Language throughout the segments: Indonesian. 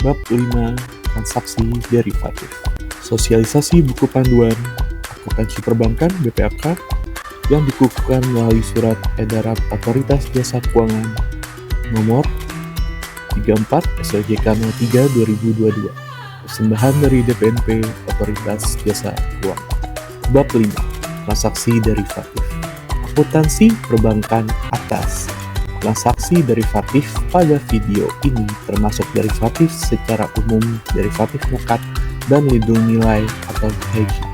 Bab 5. Transaksi derivatif. Sosialisasi buku panduan akuntansi perbankan (BPAK) yang dikukuhkan melalui Surat Edaran Otoritas Jasa Keuangan Nomor 34 SOJK 03 2022. Persembahan dari DPNP Otoritas Jasa Keuangan. Bab 5. Transaksi derivatif. Akuntansi perbankan atas. Transaksi derivatif pada video ini termasuk derivatif secara umum, derivatif melekat, dan lindung nilai atau hedging.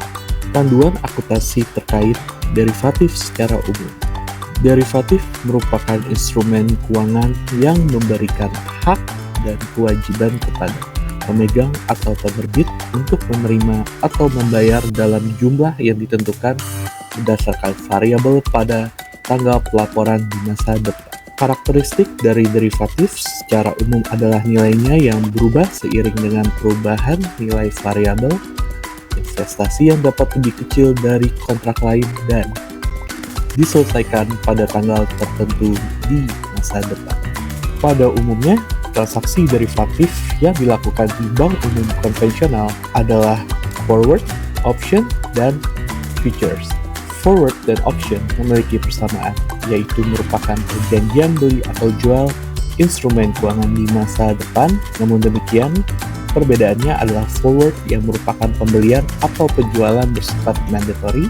Panduan akuntansi terkait derivatif secara umum. Derivatif merupakan instrumen keuangan yang memberikan hak dan kewajiban kepada pemegang atau penerbit untuk menerima atau membayar dalam jumlah yang ditentukan berdasarkan variabel pada tanggal pelaporan di masa depan. Karakteristik dari derivatif secara umum adalah nilainya yang berubah seiring dengan perubahan nilai variabel, investasi yang dapat lebih kecil dari kontrak lain, dan diselesaikan pada tanggal tertentu di masa depan. Pada umumnya, transaksi derivatif yang dilakukan di bank umum konvensional adalah forward, option, dan futures. Forward dan option memiliki persamaan, yaitu merupakan perjanjian beli atau jual instrumen keuangan di masa depan. Namun demikian, perbedaannya adalah forward yang merupakan pembelian atau penjualan bersifat mandatory,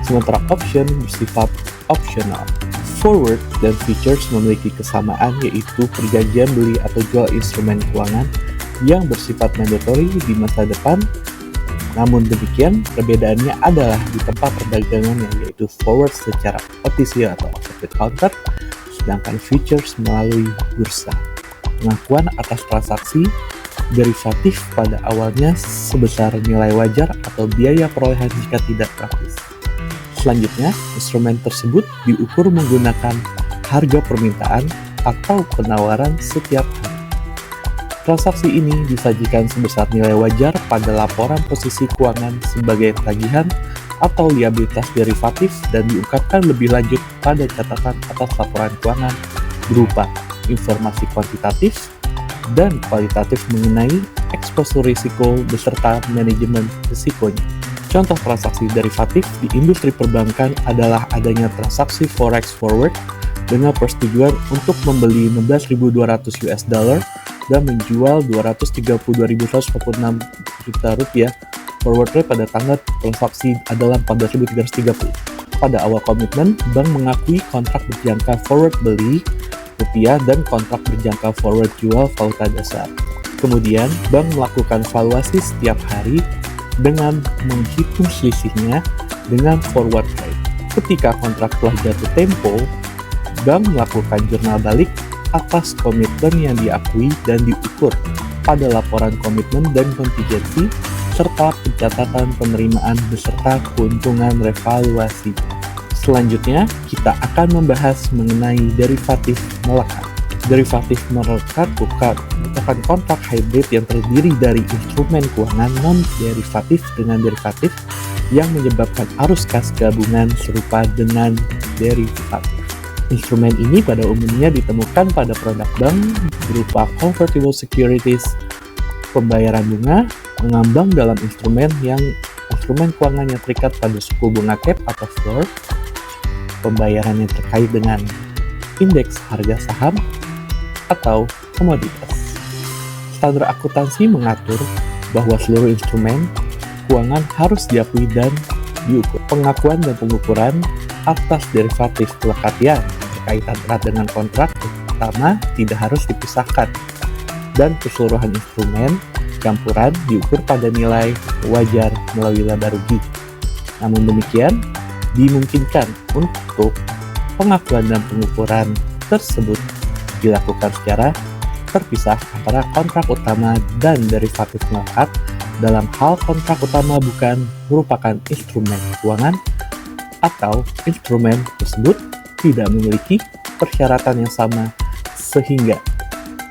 sementara option bersifat optional. Forward dan futures memiliki kesamaan, yaitu perjanjian beli atau jual instrumen keuangan yang bersifat mandatory di masa depan. Namun demikian, perbedaannya adalah di tempat perdagangannya, yaitu forward secara OTC atau over the counter, sedangkan futures melalui bursa. Pengakuan atas transaksi derivatif pada awalnya sebesar nilai wajar atau biaya perolehan jika tidak praktis. Selanjutnya, instrumen tersebut diukur menggunakan harga permintaan atau penawaran setiap hari. Transaksi ini disajikan sebesar nilai wajar pada laporan posisi keuangan sebagai tagihan atau liabilitas derivatif dan diungkapkan lebih lanjut pada catatan atas laporan keuangan berupa informasi kuantitatif dan kualitatif mengenai eksposur risiko beserta manajemen risikonya. Contoh transaksi derivatif di industri perbankan adalah adanya transaksi forex forward dengan persetujuan untuk membeli 16.200 US dollar dan menjual 232.146 juta rupiah. Forward rate pada tanggal transaksi adalah 14.330. Pada awal komitmen, bank mengakui kontrak berjangka forward beli rupiah dan kontrak berjangka forward jual valuta dasar. Kemudian, bank melakukan valuasi setiap hari dengan menghitung selisihnya dengan forward rate. Ketika kontrak telah jatuh tempo, bank melakukan jurnal balik atas komitmen yang diakui dan diukur pada laporan komitmen dan kontingensi serta pencatatan penerimaan beserta keuntungan revaluasi. Selanjutnya, kita akan membahas mengenai derivatif melekat. Derivatif melekat merupakan kontrak hybrid yang terdiri dari instrumen keuangan non-derivatif dengan derivatif yang menyebabkan arus kas gabungan serupa dengan derivatif. Instrumen ini pada umumnya ditemukan pada produk bank berupa convertible securities, pembayaran bunga, mengambang dalam instrumen keuangan yang terikat pada suku bunga cap atau floor, pembayaran yang terkait dengan indeks harga saham, atau komoditas. Standar akuntansi mengatur bahwa seluruh instrumen keuangan harus diakui dan diukur. Pengakuan dan pengukuran atas derivatif melekat yang berkaitan erat dengan kontrak utama tidak harus dipisahkan, dan keseluruhan instrumen campuran diukur pada nilai wajar melalui laba rugi. Namun demikian, dimungkinkan untuk pengakuan dan pengukuran tersebut dilakukan secara terpisah antara kontrak utama dan derivatif melekat dalam hal kontrak utama bukan merupakan instrumen keuangan atau instrumen tersebut tidak memiliki persyaratan yang sama sehingga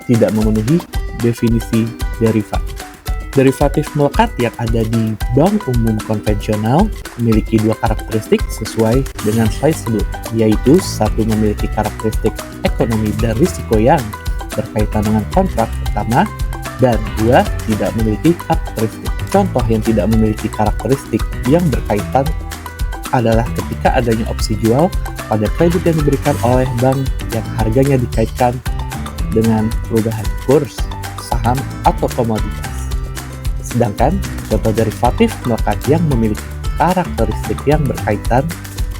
tidak memenuhi definisi derivatif. Derivatif melekat yang ada di bank umum konvensional memiliki dua karakteristik sesuai dengan slide sebelumnya, yaitu satu memiliki karakteristik ekonomi dan risiko yang berkaitan dengan kontrak utama, Dan 2. Tidak memiliki karakteristik. Contoh yang tidak memiliki karakteristik yang berkaitan adalah ketika adanya opsi jual pada kredit yang diberikan oleh bank yang harganya dikaitkan dengan perubahan kurs, saham, atau komoditas. Sedangkan contoh derivatif melekat yang memiliki karakteristik yang berkaitan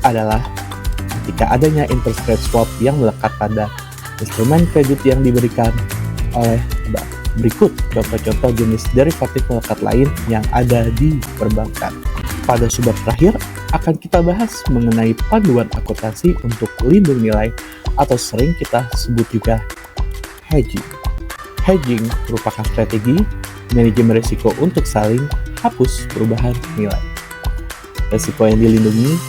adalah ketika adanya interest rate swap yang melekat pada instrumen kredit yang diberikan oleh bank. Berikut contoh-contoh jenis derivatif melekat lain yang ada di perbankan. Pada subbab terakhir, akan kita bahas mengenai panduan akuntansi untuk lindung nilai atau sering kita sebut juga hedging. Hedging merupakan strategi manajemen risiko untuk saling hapus perubahan nilai. Risiko yang dilindungi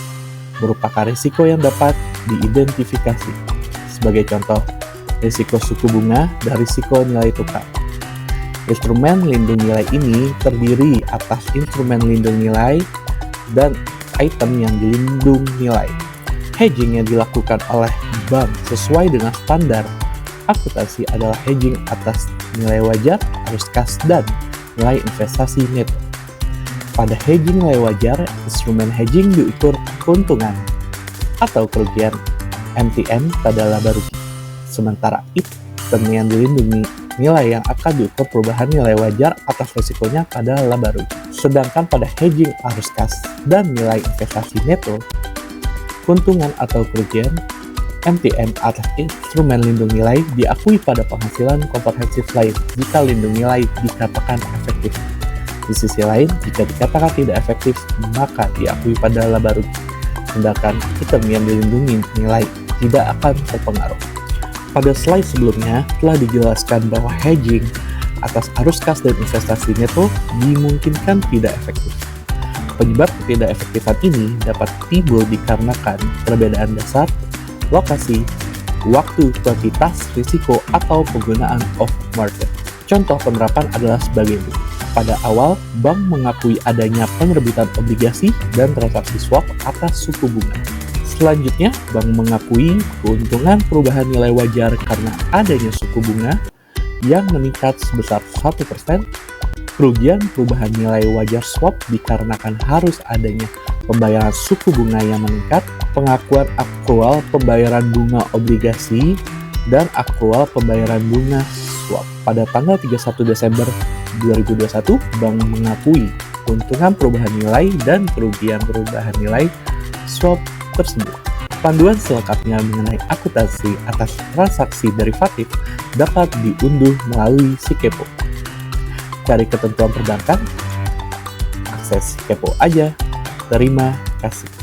merupakan risiko yang dapat diidentifikasi. Sebagai contoh, risiko suku bunga dan risiko nilai tukar. Instrumen lindung nilai ini terdiri atas instrumen lindung nilai dan item yang dilindung nilai. Hedging yang dilakukan oleh bank sesuai dengan standar akuntansi adalah hedging atas nilai wajar, arus kas, dan nilai investasi neto. Pada hedging nilai wajar, instrumen hedging diukur keuntungan atau kerugian MTM pada laba rugi. Sementara item yang dilindungi nilai yang akan diukur perubahan nilai wajar atas risikonya pada laba rugi. Sedangkan pada hedging arus kas dan nilai investasi neto, keuntungan atau kerugian MTM atas instrumen lindung nilai diakui pada penghasilan komprehensif lain jika lindung nilai dikatakan efektif. Di sisi lain, jika dikatakan tidak efektif, maka diakui pada laba rugi. Sedangkan item yang dilindungi nilai tidak akan terpengaruh. Pada slide sebelumnya telah dijelaskan bahwa hedging atas arus kas dan investasi neto dimungkinkan tidak efektif. Penyebab ketidakefektifan ini dapat timbul dikarenakan perbedaan dasar, lokasi, waktu, kuantitas, risiko, atau penggunaan off market. Contoh penerapan adalah sebagai berikut. Pada awal, bank mengakui adanya penerbitan obligasi dan transaksi swap atas suku bunga. Selanjutnya, bank mengakui keuntungan perubahan nilai wajar karena adanya suku bunga yang meningkat sebesar 1%, kerugian perubahan nilai wajar swap dikarenakan harus adanya pembayaran suku bunga yang meningkat, pengakuan akrual pembayaran bunga obligasi, dan akrual pembayaran bunga swap. Pada tanggal 31 Desember 2021, bank mengakui keuntungan perubahan nilai dan kerugian perubahan nilai swap tersebut. Panduan selengkapnya mengenai akuntansi atas transaksi derivatif dapat diunduh melalui Sikepo. Cari ketentuan perbankan, akses Sikepo aja. Terima kasih.